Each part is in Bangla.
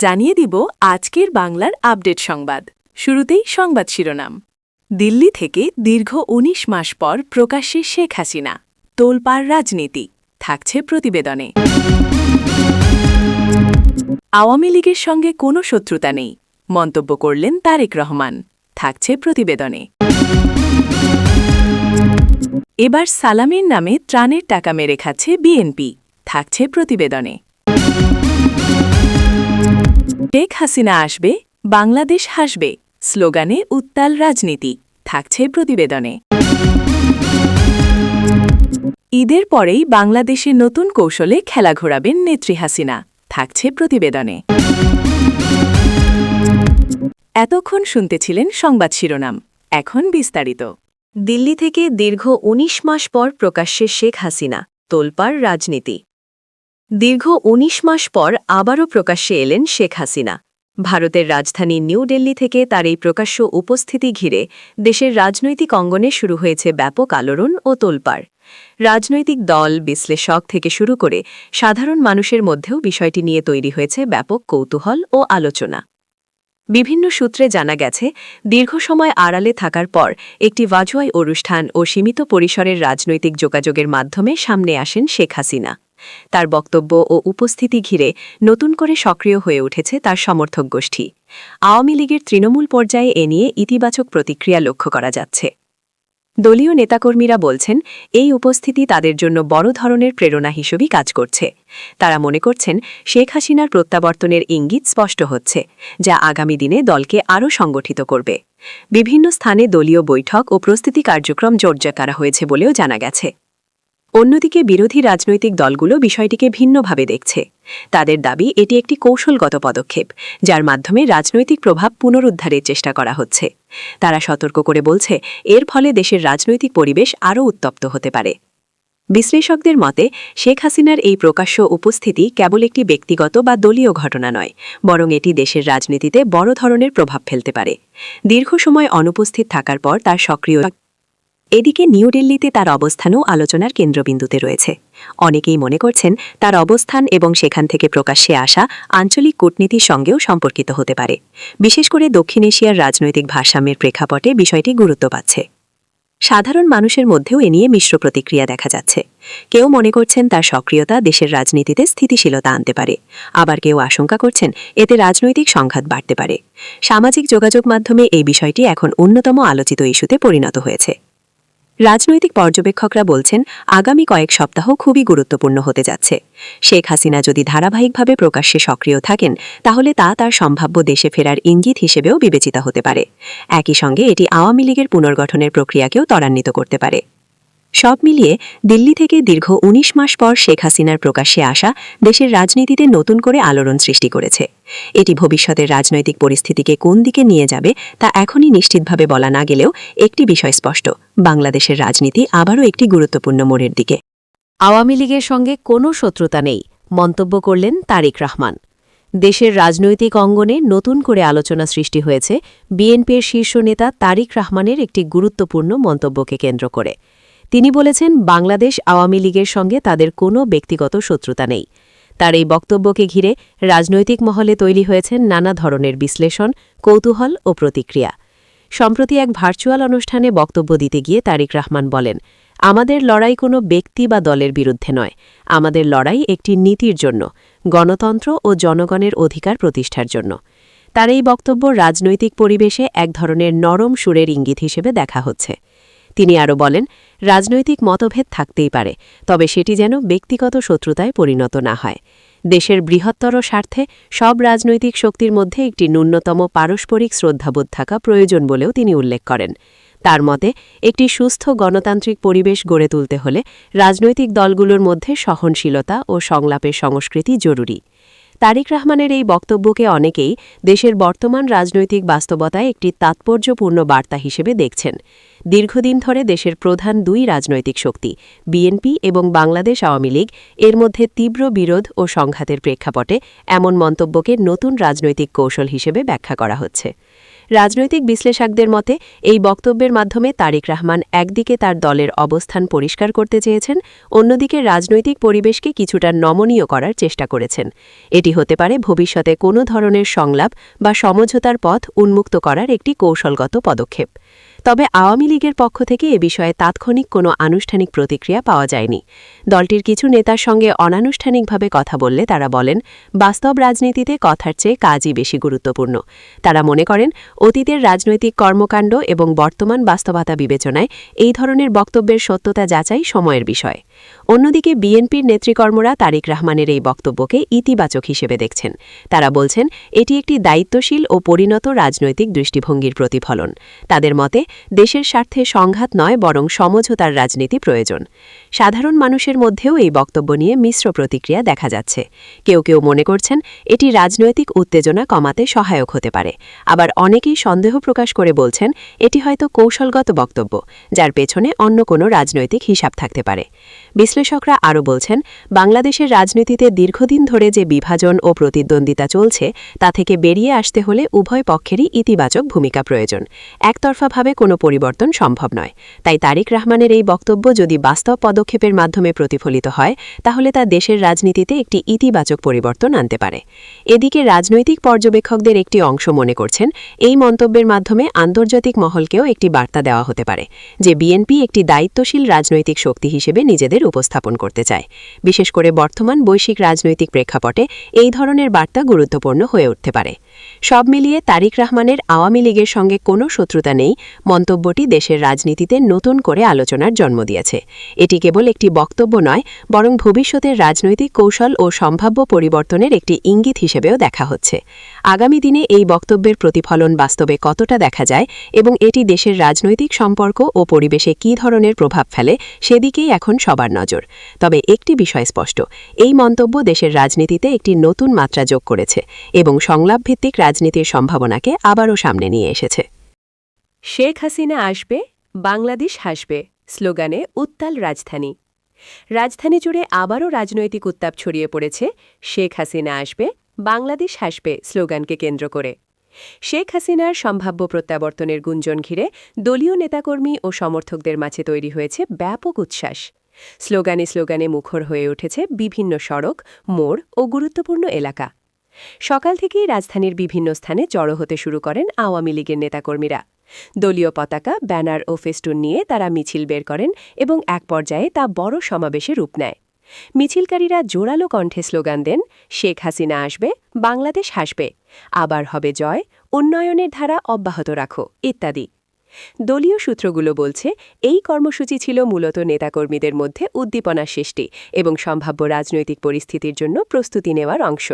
জানিয়ে দিব আজকের বাংলার আপডেট সংবাদ। শুরুতেই সংবাদ শিরোনাম। দিল্লি থেকে দীর্ঘ ১৯ মাস পর প্রকাশ্যে শেখ হাসিনা, তোলপাড় রাজনীতি, থাকছে প্রতিবেদনে। আওয়ামী লীগের সঙ্গে কোনো শত্রুতা নেই, মন্তব্য করলেন তারেক রহমান, থাকছে প্রতিবেদনে। এবার সালামির নামে ত্রাণের টাকা মেরে খাচ্ছে বিএনপি, থাকছে প্রতিবেদনে। শেখ হাসিনা আসবে, বাংলাদেশ হাসবে স্লোগানে উত্তাল রাজনীতি, থাকছে প্রতিবেদনে। ঈদের পরেই বাংলাদেশে নতুন কৌশলে খেলা ঘোরাবেন নেত্রী হাসিনা, থাকছে প্রতিবেদনে। এতক্ষণ শুনতেছিলেন সংবাদ শিরোনাম, এখন বিস্তারিত। দিল্লি থেকে দীর্ঘ ১৯ মাস পর প্রকাশ্যে শেখ হাসিনা, তোলপাড় রাজনীতি। দীর্ঘ ১৯ মাস পর আবারও প্রকাশ্যে এলেন শেখ হাসিনা। ভারতের রাজধানী নিউ দিল্লি থেকে তার এই প্রকাশ্য উপস্থিতি ঘিরে দেশের রাজনৈতিক অঙ্গনে শুরু হয়েছে ব্যাপক আলোড়ন ও তোলপাড়। রাজনৈতিক দল, বিশ্লেষক থেকে শুরু করে সাধারণ মানুষের মধ্যেও বিষয়টি নিয়ে তৈরি হয়েছে ব্যাপক কৌতূহল ও আলোচনা। বিভিন্ন সূত্রে জানা গেছে, দীর্ঘ সময় আড়ালে থাকার পর একটি ভার্চুয়াল অনুষ্ঠান ও সীমিত পরিসরের রাজনৈতিক যোগাযোগের মাধ্যমে সামনে আসেন শেখ হাসিনা। তার বক্তব্য ও উপস্থিতি ঘিরে নতুন করে সক্রিয় হয়ে উঠেছে তার সমর্থক গোষ্ঠী। আওয়ামী লীগের তৃণমূল পর্যায়ে এ নিয়ে ইতিবাচক প্রতিক্রিয়া লক্ষ্য করা যাচ্ছে। দলীয় নেতাকর্মীরা বলছেন, এই উপস্থিতি তাদের জন্য বড় ধরনের প্রেরণা হিসেবেই কাজ করছে। তারা মনে করছেন, শেখ হাসিনার প্রত্যাবর্তনের ইঙ্গিত স্পষ্ট হচ্ছে, যা আগামী দিনে দলকে আরও সংগঠিত করবে। বিভিন্ন স্থানে দলীয় বৈঠক ও প্রস্তুতি কার্যক্রম জোরদার করা হয়েছে বলেও জানা গেছে। অন্যদিকে বিরোধী রাজনৈতিক দলগুলো বিষয়টিকে ভিন্নভাবে দেখছে। তাদের দাবি, এটি একটি কৌশলগত পদক্ষেপ, যার মাধ্যমে রাজনৈতিক প্রভাব পুনরুদ্ধারের চেষ্টা করা হচ্ছে। তারা সতর্ক করে বলছে, এর ফলে দেশের রাজনৈতিক পরিবেশ আরও উত্তপ্ত হতে পারে। বিশ্লেষকদের মতে, শেখ হাসিনার এই প্রকাশ্য উপস্থিতি কেবল একটি ব্যক্তিগত বা দলীয় ঘটনা নয়, বরং এটি দেশের রাজনীতিতে বড় ধরনের প্রভাব ফেলতে পারে। দীর্ঘ সময় অনুপস্থিত থাকার পর তার সক্রিয়। এদিকে নিউ দিল্লিতে তার অবস্থানও আলোচনার কেন্দ্রবিন্দুতে রয়েছে। অনেকেই মনে করছেন, তার অবস্থান এবং সেখান থেকে প্রকাশ্যে আসা আঞ্চলিক কূটনীতির সঙ্গেও সম্পর্কিত হতে পারে। বিশেষ করে দক্ষিণ এশিয়ার রাজনৈতিক ভারসাম্যের প্রেক্ষাপটে বিষয়টি গুরুত্ব পাচ্ছে। সাধারণ মানুষের মধ্যেও এ নিয়ে মিশ্র প্রতিক্রিয়া দেখা যাচ্ছে। কেউ মনে করছেন, তার সক্রিয়তা দেশের রাজনীতিতে স্থিতিশীলতা আনতে পারে। আবার কেউ আশঙ্কা করছেন, এতে রাজনৈতিক সংঘাত বাড়তে পারে। সামাজিক যোগাযোগ মাধ্যমে এই বিষয়টি এখন অন্যতম আলোচিত ইস্যুতে পরিণত হয়েছে। রাজনৈতিক পর্যবেক্ষকরা বলছেন, আগামী কয়েক সপ্তাহ খুবই গুরুত্বপূর্ণ হতে যাচ্ছে। শেখ হাসিনা যদি ধারাবাহিকভাবে প্রকাশ্যে সক্রিয় থাকেন, তাহলে তা তার সম্ভাব্য দেশে ফেরার ইঙ্গিত হিসেবেও বিবেচিত হতে পারে। একই সঙ্গে এটি আওয়ামী লীগের পুনর্গঠনের প্রক্রিয়াকেও ত্বরান্বিত করতে পারে। সব মিলিয়ে দিল্লি থেকে দীর্ঘ ১৯ মাস পর শেখ হাসিনার প্রকাশ্যে আসা দেশের রাজনীতিতে নতুন করে আলোড়ন সৃষ্টি করেছে। এটি ভবিষ্যতের রাজনৈতিক পরিস্থিতিকে কোন দিকে নিয়ে যাবে তা এখনই নিশ্চিতভাবে বলা না গেলেও একটি বিষয় স্পষ্ট, বাংলাদেশের রাজনীতি আবারও একটি গুরুত্বপূর্ণ মোড়ের দিকে। আওয়ামী লীগের সঙ্গে কোনো শত্রুতা নেই, মন্তব্য করলেন তারেক রহমান। দেশের রাজনৈতিক অঙ্গনে নতুন করে আলোচনা সৃষ্টি হয়েছে বিএনপির শীর্ষ নেতা তারেক রহমানের একটি গুরুত্বপূর্ণ মন্তব্যকে কেন্দ্র করে। তিনি বলেছেন, বাংলাদেশ আওয়ামী লীগের সঙ্গে তাদের কোনো ব্যক্তিগত শত্রুতা নেই। তার এই বক্তব্যকে ঘিরে রাজনৈতিক মহলে তৈরি হয়েছেন নানা ধরনের বিশ্লেষণ, কৌতূহল ও প্রতিক্রিয়া। সম্প্রতি এক ভার্চুয়াল অনুষ্ঠানে বক্তব্য দিতে গিয়ে তারেক রহমান বলেন, আমাদের লড়াই কোনো ব্যক্তি বা দলের বিরুদ্ধে নয়, আমাদের লড়াই একটি নীতির জন্য, গণতন্ত্র ও জনগণের অধিকার প্রতিষ্ঠার জন্য। তার এই বক্তব্য রাজনৈতিক পরিবেশে এক ধরনের নরম সুরের ইঙ্গিত হিসেবে দেখা হচ্ছে। তিনি আরও বলেন, রাজনৈতিক মতভেদ থাকতেই পারে, তবে সেটি যেন ব্যক্তিগত শত্রুতায় পরিণত না হয়। দেশের বৃহত্তর স্বার্থে সব রাজনৈতিক শক্তির মধ্যে একটি ন্যূনতম পারস্পরিক শ্রদ্ধাবোধ থাকা প্রয়োজন বলেও তিনি উল্লেখ করেন। তার মতে, একটি সুস্থ গণতান্ত্রিক পরিবেশ গড়ে তুলতে হলে রাজনৈতিক দলগুলোর মধ্যে সহনশীলতা ও সংলাপের সংস্কৃতি জরুরি। তারেক রহমানের এই বক্তব্যকে অনেকেই দেশের বর্তমান রাজনৈতিক বাস্তবতায় একটি তাৎপর্যপূর্ণ বার্তা হিসেবে দেখছেন। দীর্ঘদিন ধরে দেশের প্রধান দুই রাজনৈতিক শক্তি, বিএনপি এবং বাংলাদেশ আওয়ামী লীগ, এর মধ্যে তীব্র বিরোধ ও সংঘাতের প্রেক্ষাপটে এমন মন্তব্যকে নতুন রাজনৈতিক কৌশল হিসেবে ব্যাখ্যা করা হচ্ছে। রাজনৈতিক বিশ্লেষকদের মতে এই বক্তব্যের মাধ্যমে তারেক রহমান একদিকে তার দলের অবস্থান পরিষ্কার করতে চেয়েছেন, অন্যদিকে রাজনৈতিক পরিবেশকে কিছুটা নমনীয় করার চেষ্টা করেছেন। এটি হতে পারে ভবিষ্যতে কোনো ধরনের সংলাপ বা সমঝোতার পথ উন্মুক্ত করার একটি কৌশলগত পদক্ষেপ। তবে আওয়ামী লীগের পক্ষ থেকে এ বিষয়ে তাৎক্ষণিক কোনো আনুষ্ঠানিক প্রতিক্রিয়া পাওয়া যায়নি। দলটির কিছু নেতার সঙ্গে অনানুষ্ঠানিকভাবে কথা বললে তারা বলেন, বাস্তব রাজনীতিতে কথার চেয়ে কাজই বেশি গুরুত্বপূর্ণ। তারা মনে করেন, অতীতের রাজনৈতিক কর্মকাণ্ড এবং বর্তমান বাস্তবতা বিবেচনায় এই ধরনের বক্তব্যের সত্যতা যাচাই সময়ের বিষয়। অন্যদিকে বিএনপির নেতৃকর্মরা তারেক রহমানের এই বক্তব্যকে ইতিবাচক হিসেবে দেখছেন। তারা বলছেন, এটি একটি দায়িত্বশীল ও পরিণত রাজনৈতিক দৃষ্টিভঙ্গির প্রতিফলন। তাদের মতে, দেশের স্বার্থে সংঘাত নয় বরং সমঝোতার রাজনীতি প্রয়োজন। সাধারণ মানুষের মধ্যেও এই বক্তব্য নিয়ে মিশ্র প্রতিক্রিয়া দেখা যাচ্ছে। কেউ কেউ মনে করছেন, এটি রাজনৈতিক উত্তেজনা কমাতে সহায়ক হতে পারে। আবার অনেকেই সন্দেহ প্রকাশ করে বলছেন, এটি হয়তো কৌশলগত বক্তব্য, যার পেছনে অন্য কোনো রাজনৈতিক হিসাব থাকতে পারে। বিশ্লেষকরা আরও বলছেন, বাংলাদেশের রাজনীতিতে দীর্ঘদিন ধরে যে বিভাজন ও প্রতিদ্বন্দ্বিতা চলছে, তা থেকে বেরিয়ে আসতে হলে উভয় পক্ষেরই ইতিবাচক ভূমিকা প্রয়োজন। একতরফাভাবে কোনো পরিবর্তন সম্ভব নয়। তাই তারেক রহমানের এই বক্তব্য যদি বাস্তব পদক্ষেপের মাধ্যমে প্রতিফলিত হয়, তাহলে তা দেশের রাজনীতিতে একটি ইতিবাচক পরিবর্তন আনতে পারে। এদিকে রাজনৈতিক পর্যবেক্ষকদের একটি অংশ মনে করছেন, এই মন্তব্যের মাধ্যমে আন্তর্জাতিক মহলকেও একটি বার্তা দেওয়া হতে পারে যে বিএনপি একটি দায়িত্বশীল রাজনৈতিক শক্তি হিসেবে নিজেদের উপস্থাপন করতে চায়। বিশেষ করে বর্তমান বৈশ্বিক রাজনৈতিক প্রেক্ষাপটে এই ধরনের বার্তা গুরুত্বপূর্ণ হয়ে উঠতে পারে। সব মিলিয়ে তারেক রহমানের আওয়ামী লীগের সঙ্গে কোনো শত্রুতা নেই মন্তব্যটি দেশের রাজনীতিতে নতুন করে আলোচনার জন্ম দিয়েছে। এটি কেবল একটি বক্তব্য নয়, বরং ভবিষ্যতের রাজনৈতিক কৌশল ও সম্ভাব্য পরিবর্তনের একটি ইঙ্গিত হিসেবেও দেখা হচ্ছে। আগামী দিনে এই বক্তব্যের প্রতিফলন বাস্তবে কতটা দেখা যায় এবং এটি দেশের রাজনৈতিক সম্পর্ক ও পরিবেশে কী ধরনের প্রভাব ফেলে, সেদিকেই এখন সবার নজর। তবে একটি বিষয় স্পষ্ট, এই মন্তব্য দেশের রাজনীতিতে একটি নতুন মাত্রা যোগ করেছে এবং সংলাপভিত্তিক রাজনীতির সম্ভাবনাকে আবারও সামনে নিয়ে এসেছে। শেখ হাসিনা আসবে, বাংলাদেশ হাসবে স্লোগানে উত্তাল রাজধানী। রাজধানী জুড়ে আবারও রাজনৈতিক উত্তাপ ছড়িয়ে পড়েছে শেখ হাসিনা আসবে, বাংলাদেশ হাসবে স্লোগানকে কেন্দ্র করে। শেখ হাসিনার সম্ভাব্য প্রত্যাবর্তনের গুঞ্জন ঘিরে দলীয় নেতাকর্মী ও সমর্থকদের মাঝে তৈরি হয়েছে ব্যাপক উচ্ছ্বাস। স্লোগানে স্লোগানে মুখর হয়ে উঠেছে বিভিন্ন সড়ক, মোড় ও গুরুত্বপূর্ণ এলাকা। সকাল থেকেই রাজধানীর বিভিন্ন স্থানে জড়ো হতে শুরু করেন আওয়ামী লীগের নেতাকর্মীরা। দলীয় পতাকা, ব্যানার ও ফেস্টুন নিয়ে তারা মিছিল বের করেন এবং এক পর্যায়ে তা বড় সমাবেশে রূপ নেয়। মিছিলকারীরা জোরালো কণ্ঠে স্লোগান দেন, শেখ হাসিনা আসবে, বাংলাদেশ হাসবে, আবার হবে জয়, উন্নয়নের ধারা অব্যাহত রাখো ইত্যাদি। দলীয় সূত্রগুলো বলছে, এই কর্মসূচি ছিল মূলত নেতাকর্মীদের মধ্যে উদ্দীপনা সৃষ্টি এবং সম্ভাব্য রাজনৈতিক পরিস্থিতির জন্য প্রস্তুতি নেওয়ার অংশ।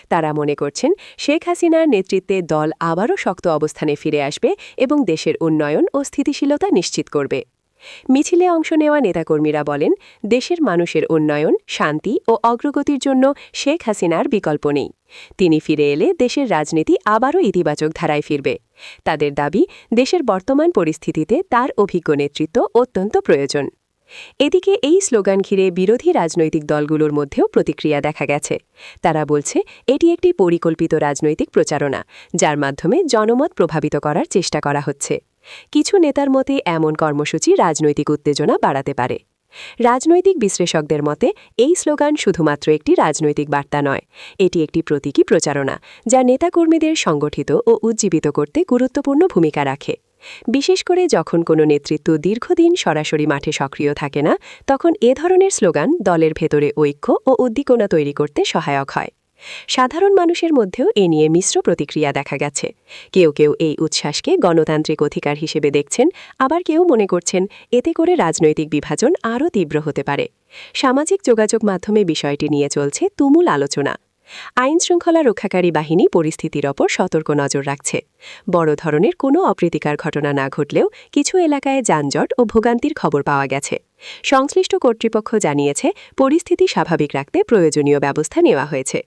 তারা মনে করছেন, শেখ হাসিনার নেতৃত্বে দল আবারও শক্ত অবস্থানে ফিরে আসবে এবং দেশের উন্নয়ন ও স্থিতিশীলতা নিশ্চিত করবে। মিছিলে অংশ নেওয়া নেতাকর্মীরা বলেন, দেশের মানুষের উন্নয়ন, শান্তি ও অগ্রগতির জন্য শেখ হাসিনার বিকল্প নেই। তিনি ফিরে এলে দেশের রাজনীতি আবারও ইতিবাচক ধারায় ফিরবে। তাদের দাবি, দেশের বর্তমান পরিস্থিতিতে তার অভিজ্ঞ নেতৃত্ব অত্যন্ত প্রয়োজন। এদিকে এই স্লোগান ঘিরে বিরোধী রাজনৈতিক দলগুলোর মধ্যেও প্রতিক্রিয়া দেখা গেছে। তারা বলছে, এটি একটি পরিকল্পিত রাজনৈতিক প্রচারণা, যার মাধ্যমে জনমত প্রভাবিত করার চেষ্টা করা হচ্ছে। কিছু নেতার মতে এমন কর্মসূচি রাজনৈতিক উত্তেজনা বাড়াতে পারে। রাজনৈতিক বিশ্লেষকদের মতে এই স্লোগান শুধুমাত্র একটি রাজনৈতিক বার্তা নয়, এটি একটি প্রতীকী প্রচারণা, যা নেতাকর্মীদের সংগঠিত ও উজ্জীবিত করতে গুরুত্বপূর্ণ ভূমিকা রাখে। বিশেষ করে যখন কোনো নেতৃত্ব দীর্ঘদিন সরাসরি মাঠে সক্রিয় থাকে না, তখন এ ধরনের স্লোগান দলের ভেতরে ঐক্য ও উদ্দীপনা তৈরি করতে সহায়ক হয়। সাধারণ মানুষের মধ্যেও এ নিয়ে মিশ্র প্রতিক্রিয়া দেখা গেছে। কেউ কেউ এই উচ্ছ্বাসকে গণতান্ত্রিক অধিকার হিসেবে দেখছেন, আবার কেউ মনে করছেন এতে করে রাজনৈতিক বিভাজন আরও তীব্র হতে পারে। সামাজিক যোগাযোগ মাধ্যমে বিষয়টি নিয়ে চলছে তুমুল আলোচনা। আইনশৃঙ্খলা রক্ষাকারী বাহিনী পরিস্থিতির ওপর সতর্ক নজর রাখছে। বড় ধরনের কোনো অপ্রীতিকর ঘটনা না ঘটলেও কিছু এলাকায় যানজট ও ভোগান্তির খবর পাওয়া গেছে। সংশ্লিষ্ট কর্তৃপক্ষ জানিয়েছে, পরিস্থিতি স্বাভাবিক রাখতে প্রয়োজনীয় ব্যবস্থা নেওয়া হয়েছে।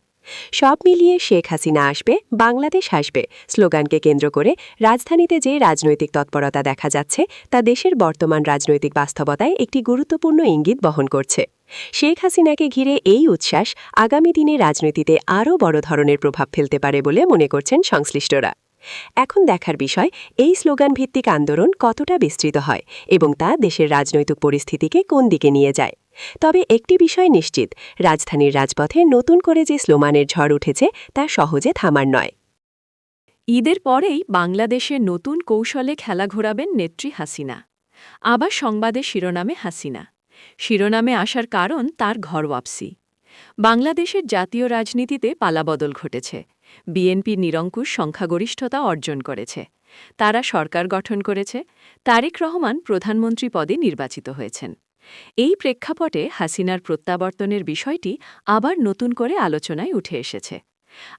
সব মিলিয়ে শেখ হাসিনা আসবে, বাংলাদেশ হাসবে স্লোগানকে কেন্দ্র করে রাজধানীতে যে রাজনৈতিক তৎপরতা দেখা যাচ্ছে, তা দেশের বর্তমান রাজনৈতিক বাস্তবতায় একটি গুরুত্বপূর্ণ ইঙ্গিত বহন করছে। শেখ হাসিনাকে ঘিরে এই উচ্ছ্বাস আগামী দিনে রাজনীতিতে আরও বড় ধরনের প্রভাব ফেলতে পারে বলে মনে করছেন সংশ্লিষ্টরা। এখন দেখার বিষয় এই স্লোগান ভিত্তিক আন্দোলন কতটা বিস্তৃত হয় এবং তা দেশের রাজনৈতিক পরিস্থিতিকে কোন দিকে নিয়ে যায়। তবে একটি বিষয় নিশ্চিত, রাজধানীর রাজপথে নতুন করে যে স্লোগানের ঝড় উঠেছে তা সহজে থামার নয়। ঈদের পরেই বাংলাদেশে নতুন কৌশলে খেলা ঘোরাবেন নেত্রী হাসিনা। আবার সংবাদের শিরোনামে হাসিনা। শিরোনামে আসার কারণ তার ঘরওয়াপসি। বাংলাদেশের জাতীয় রাজনীতিতে পালাবদল ঘটেছে। বিএনপি নিরঙ্কুশ সংখ্যাগরিষ্ঠতা অর্জন করেছে। তারা সরকার গঠন করেছে। তারেক রহমান প্রধানমন্ত্রী পদে নির্বাচিত হয়েছেন। এই প্রেক্ষাপটে হাসিনার প্রত্যাবর্তনের বিষয়টি আবার নতুন করে আলোচনায় উঠে এসেছে।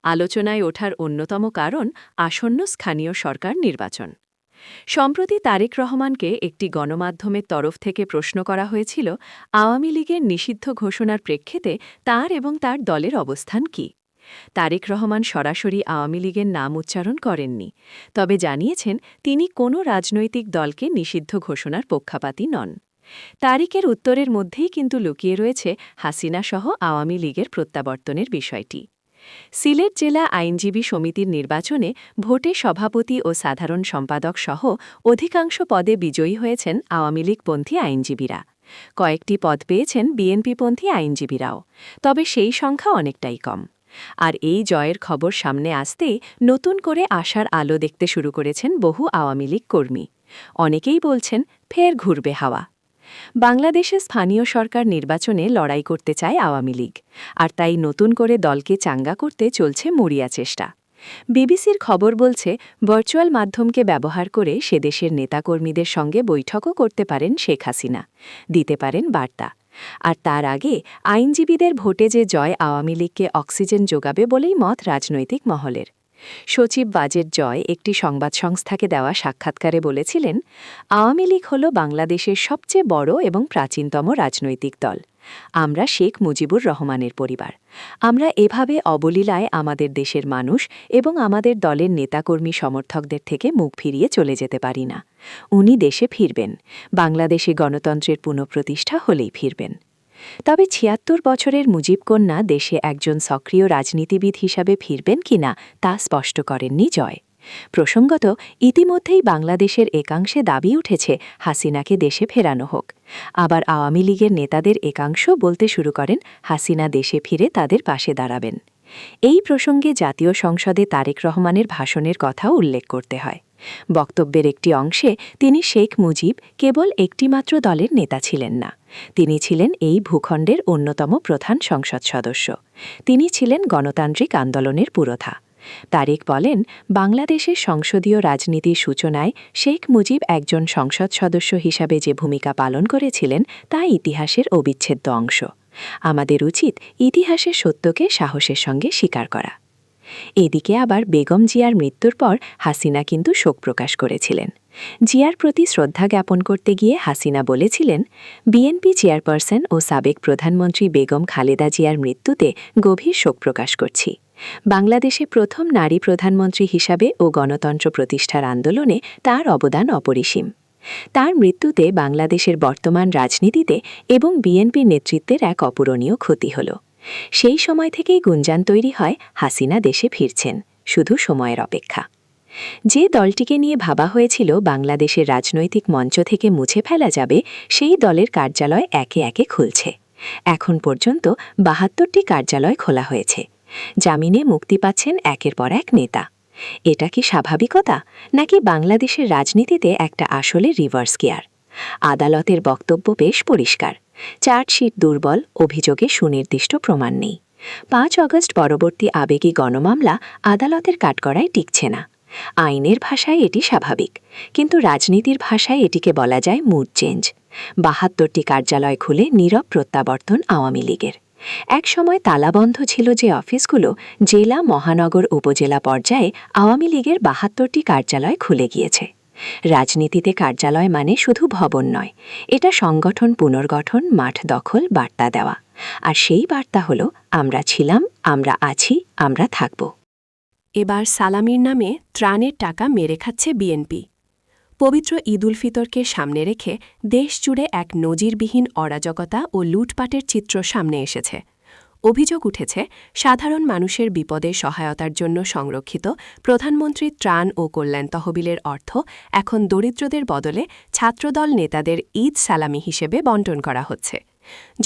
আলোচনায় ওঠার অন্যতম কারণ আসন্ন স্থানীয় সরকার নির্বাচন। সম্প্রতি তারেক রহমানকে একটি গণমাধ্যমের তরফ থেকে প্রশ্ন করা হয়েছিল, আওয়ামী লীগের নিষিদ্ধ ঘোষণার প্রেক্ষিতে তার এবং তার দলের অবস্থান কী। তারেক রহমান সরাসরি আওয়ামী লীগের নাম উচ্চারণ করেননি, তবে জানিয়েছেন তিনি কোনো রাজনৈতিক দলকে নিষিদ্ধ ঘোষণার পক্ষপাতী নন। তারেকের উত্তরের মধ্যেই কিন্তু লুকিয়ে রয়েছে হাসিনা সহ আওয়ামী লীগের প্রত্যাবর্তনের বিষয়টি। সিলেট জেলা আইনজীবী সমিতির নির্বাচনে ভোটে সভাপতি ও সাধারণ সম্পাদক সহ অধিকাংশ পদে বিজয়ী হয়েছেন আওয়ামী লীগপন্থী আইনজীবীরা। কয়েকটি পদ পেয়েছেন বিএনপিপন্থী আইনজীবীরাও, তবে সেই সংখ্যা অনেকটাই কম। আর এই জয়ের খবর সামনে আসতেই নতুন করে আশার আলো দেখতে শুরু করেছেন বহু আওয়ামী লীগ কর্মী। অনেকেই বলছেন ফের ঘুরবে হাওয়া। বাংলাদেশে স্থানীয় সরকার নির্বাচনে লড়াই করতে চায় আওয়ামী লীগ, আর তাই নতুন করে দলকে চাঙ্গা করতে চলছে মরিয়া চেষ্টা। বিবিসির খবর বলছে, ভার্চুয়াল মাধ্যমকে ব্যবহার করে সে দেশের নেতাকর্মীদের সঙ্গে বৈঠকও করতে পারেন শেখ হাসিনা, দিতে পারেন বার্তা। আর তার আগে আইনজীবীদের ভোটে যে জয় আওয়ামী লীগকে অক্সিজেন যোগাবে বলেই মত রাজনৈতিক মহলের। সচিব বাজেট জয় একটি সংবাদ সংস্থাকে দেওয়া সাক্ষাৎকারে বলেছিলেন, আওয়ামী লীগ হল বাংলাদেশের সবচেয়ে বড় এবং প্রাচীনতম রাজনৈতিক দল। আমরা শেখ মুজিবুর রহমানের পরিবার। আমরা এভাবে অবলীলায় আমাদের দেশের মানুষ এবং আমাদের দলের নেতাকর্মী সমর্থকদের থেকে মুখ ফিরিয়ে চলে যেতে পারি না। উনি দেশে ফিরবেন, বাংলাদেশে গণতন্ত্রের পুনঃপ্রতিষ্ঠা হলেই ফিরবেন। তবে ৭৬ বছরের মুজিবকন্যা দেশে একজন সক্রিয় রাজনীতিবিদ হিসাবে ফিরবেন কিনা তা স্পষ্ট করেননি জয়। প্রসঙ্গত, ইতিমধ্যেই বাংলাদেশের একাংশে দাবি উঠেছে হাসিনাকে দেশে ফেরানো হোক। আবার আওয়ামী লীগের নেতাদের একাংশ বলতে শুরু করেন হাসিনা দেশে ফিরে তাদের পাশে দাঁড়াবেন। এই প্রসঙ্গে জাতীয় সংসদে তারেক রহমানের ভাষণের কথাও উল্লেখ করতে হয়। বক্তব্যের একটি অংশে তিনি শেখ মুজিব কেবল একটিমাত্র দলের নেতা ছিলেন না, তিনি ছিলেন এই ভূখণ্ডের অন্যতম প্রধান সংসদ সদস্য। তিনি ছিলেন গণতান্ত্রিক আন্দোলনের পুরোধা। তারেক বলেন, বাংলাদেশের সংসদীয় রাজনীতির সূচনায় শেখ মুজিব একজন সংসদ সদস্য হিসাবে যে ভূমিকা পালন করেছিলেন তা ইতিহাসের অবিচ্ছেদ্য অংশ। আমাদের উচিত ইতিহাসের সত্যকে সাহসের সঙ্গে স্বীকার করা। এদিকে আবার বেগম জিয়ার মৃত্যুর পর হাসিনা কিন্তু শোক প্রকাশ করেছিলেন। জিয়ার প্রতি শ্রদ্ধা জ্ঞাপন করতে গিয়ে হাসিনা বলেছিলেন, বিএনপি চেয়ারপারসন ও সাবেক প্রধানমন্ত্রী বেগম খালেদা জিয়ার মৃত্যুতে গভীর শোক প্রকাশ করছি। বাংলাদেশে প্রথম নারী প্রধানমন্ত্রী হিসাবে ও গণতন্ত্র প্রতিষ্ঠার আন্দোলনে তার অবদান অপরিসীম। তার মৃত্যুতে বাংলাদেশের বর্তমান রাজনীতিতে এবং বিএনপির নেতৃত্বের এক অপূরণীয় ক্ষতি হল। সেই সময় থেকেই গুঞ্জন তৈরি হয় হাসিনা দেশে ফিরছেন, শুধু সময়ের অপেক্ষা। যে দলটিকে নিয়ে ভাবা হয়েছিল বাংলাদেশের রাজনৈতিক মঞ্চ থেকে মুছে ফেলা যাবে, সেই দলের কার্যালয় একে একে খুলছে। এখন পর্যন্ত ৭২টি কার্যালয় খোলা হয়েছে। জামিনে মুক্তি পাচ্ছেন একের পর এক নেতা। এটা কি স্বাভাবিকতা, নাকি বাংলাদেশের রাজনীতিতে একটা আসলে রিভার্স গিয়ার? আদালতের বক্তব্য বেশ পরিষ্কার। চার্জশিট দুর্বল, অভিযোগে সুনির্দিষ্ট প্রমাণ নেই। ৫ আগস্ট পরবর্তী আবেগী গণমামলা আদালতের কাঠগড়ায় টিকছে না। আইনের ভাষায় এটি স্বাভাবিক, কিন্তু রাজনীতির ভাষায় এটিকে বলা যায় মুড চেঞ্জ। ৭২টি কার্যালয় খুলে নীরব প্রত্যাবর্তন আওয়ামী লীগের। এক সময় তালাবন্ধ ছিল যে অফিসগুলো, জেলা, মহানগর, উপজেলা পর্যায়ে আওয়ামী লীগের ৭২টি কার্যালয় খুলে গিয়েছে। রাজনীতিতে কার্যালয় মানে শুধু ভবন নয়, এটা সংগঠন পুনর্গঠন, মাঠ দখল, বার্তা দেওয়া। আর সেই বার্তা হলো, আমরা ছিলাম, আমরা আছি, আমরা থাকব। এবার সালামির নামে ত্রাণের টাকা মেরে খাচ্ছে বিএনপি। পবিত্র ঈদ উল ফিতরকে সামনে রেখে দেশজুড়ে এক নজিরবিহীন অরাজকতা ও লুটপাটের চিত্র সামনে এসেছে। অভিযোগ উঠেছে সাধারণ মানুষের বিপদে সহায়তার জন্য সংরক্ষিত প্রধানমন্ত্রী ত্রাণ ও কল্যাণ তহবিলের অর্থ এখন দরিদ্রদের বদলে ছাত্রদল নেতাদের ঈদ সালামি হিসেবে বণ্টন করা হচ্ছে।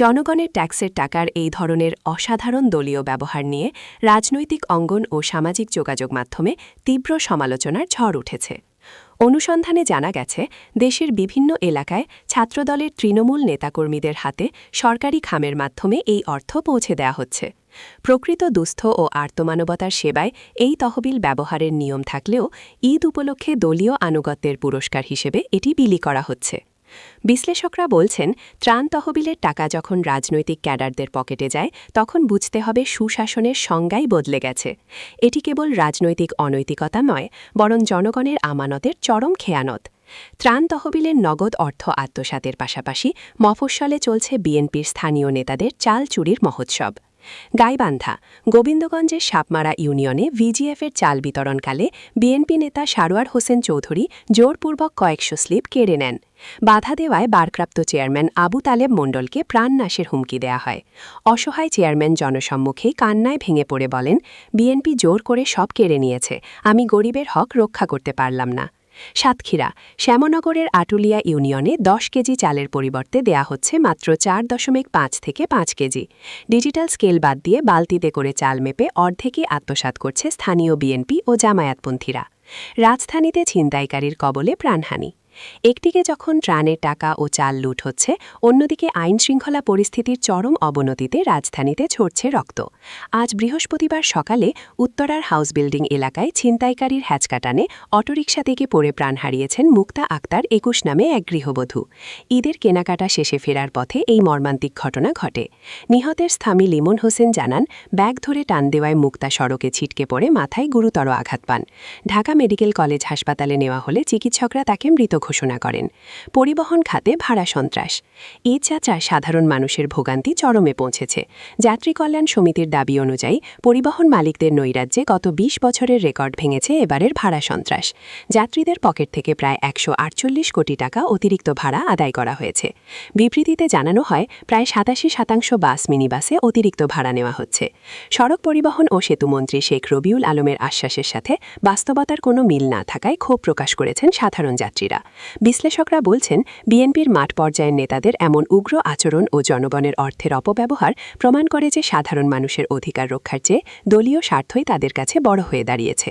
জনগণের ট্যাক্সের টাকার এই ধরনের অসাধারণ দলীয় ব্যবহার নিয়ে রাজনৈতিক অঙ্গন ও সামাজিক যোগাযোগ মাধ্যমে তীব্র সমালোচনার ঝড় উঠেছে। অনুসন্ধানে জানা গেছে, দেশের বিভিন্ন এলাকায় ছাত্রদলের তৃণমূল নেতাকর্মীদের হাতে সরকারি খামের মাধ্যমে এই অর্থ পৌঁছে দেওয়া হচ্ছে। প্রকৃত দুস্থ ও আর্তমানবতার সেবায় এই তহবিল ব্যবহারের নিয়ম থাকলেও ঈদ উপলক্ষে দলীয় আনুগত্যের পুরস্কার হিসেবে এটি বিলি করা হচ্ছে। বিশ্লেষকরা বলছেন, ত্রাণ তহবিলের টাকা যখন রাজনৈতিক ক্যাডারদের পকেটে যায় তখন বুঝতে হবে সুশাসনের সংজ্ঞাই বদলে গেছে। এটি কেবল রাজনৈতিক অনৈতিকতা নয়, বরং জনগণের আমানতের চরম খেয়ানত। ত্রাণ তহবিলের নগদ অর্থ আত্মসাতের পাশাপাশি মফস্বলে চলছে বিএনপির স্থানীয় নেতাদের চাল চুরির মহোৎসব। গাইবান্ধা, গোবিন্দগঞ্জের সাপমারা ইউনিয়নে ভিজিএফের চাল বিতরণকালে বিএনপি নেতা সারোয়ার হোসেন চৌধুরী জোরপূর্বক কয়েকশো স্লিপ কেড়ে নেন। বাধা দেওয়ায় বারপ্রাপ্ত চেয়ারম্যান আবু তালেব মণ্ডলকে প্রাণনাশের হুমকি দেয়া হয়। অসহায় চেয়ারম্যান জনসম্মুখে কান্নায় ভেঙে পড়ে বলেন, বিএনপি জোর করে সব কেড়ে নিয়েছে, আমি গরিবের হক রক্ষা করতে পারলাম না। সাতক্ষীরা, শ্যামনগরের আটুলিয়া ইউনিয়নে 10 কেজি চালের পরিবর্তে দেয়া হচ্ছে মাত্র 4.5 থেকে 5 কেজি। ডিজিটাল স্কেল বাদ দিয়ে বালতিতে করে চাল মেপে অর্ধেকই আত্মসাৎ করছে স্থানীয় বিএনপি ও জামায়াতপন্থীরা। রাজধানীতে ছিনতাইকারীর কবলে প্রাণহানি। একদিকে যখন ত্রাণের টাকা ও চাল লুট হচ্ছে, অন্যদিকে আইনশৃঙ্খলা পরিস্থিতির চরম অবনতিতে রাজধানীতে ঝরছে রক্ত। আজ বৃহস্পতিবার সকালে উত্তরার হাউস বিল্ডিং এলাকায় ছিনতাইকারীর হ্যাচকাটানে অটোরিকশা থেকে পড়ে প্রাণ হারিয়েছেন মুক্তা আক্তার 21 নামে এক গৃহবধূ। ঈদের কেনাকাটা শেষে ফেরার পথে এই মর্মান্তিক ঘটনা ঘটে। নিহতের স্বামী লিমন হোসেন জানান, ব্যাগ ধরে টান দেওয়ায় মুক্তা সড়কে ছিটকে পড়ে মাথায় গুরুতর আঘাত পান। ঢাকা মেডিকেল কলেজ হাসপাতালে নেওয়া হলে চিকিৎসকরা তাকে মৃত ঘোষণা করেন। পরিবহন খাতে ভাড়া সন্ত্রাস। ঈদ যাত্রায় সাধারণ মানুষের ভোগান্তি চরমে পৌঁছেছে। যাত্রী কল্যাণ সমিতির দাবি অনুযায়ী পরিবহন মালিকদের নৈরাজ্যে গত 20 বছরের রেকর্ড ভেঙেছে এবারের ভাড়া সন্ত্রাস। যাত্রীদের পকেট থেকে প্রায় 148 কোটি টাকা অতিরিক্ত ভাড়া আদায় করা হয়েছে। বিবৃতিতে জানানো হয়, প্রায় 87% বাস মিনিবাসে অতিরিক্ত ভাড়া নেওয়া হচ্ছে। সড়ক পরিবহন ও সেতুমন্ত্রী শেখ রবিউল আলমের আশ্বাসের সাথে বাস্তবতার কোনো মিল না থাকায় ক্ষোভ প্রকাশ করেছেন সাধারণ যাত্রীরা। বিশ্লেষকরা বলছেন, বিএনপির মাঠ পর্যায়ের নেতাদের এমন উগ্র আচরণ ও জনগণের অর্থের অপব্যবহার প্রমাণ করে যে সাধারণ মানুষের অধিকার রক্ষার চেয়ে দলীয় স্বার্থই তাদের কাছে বড় হয়ে দাঁড়িয়েছে।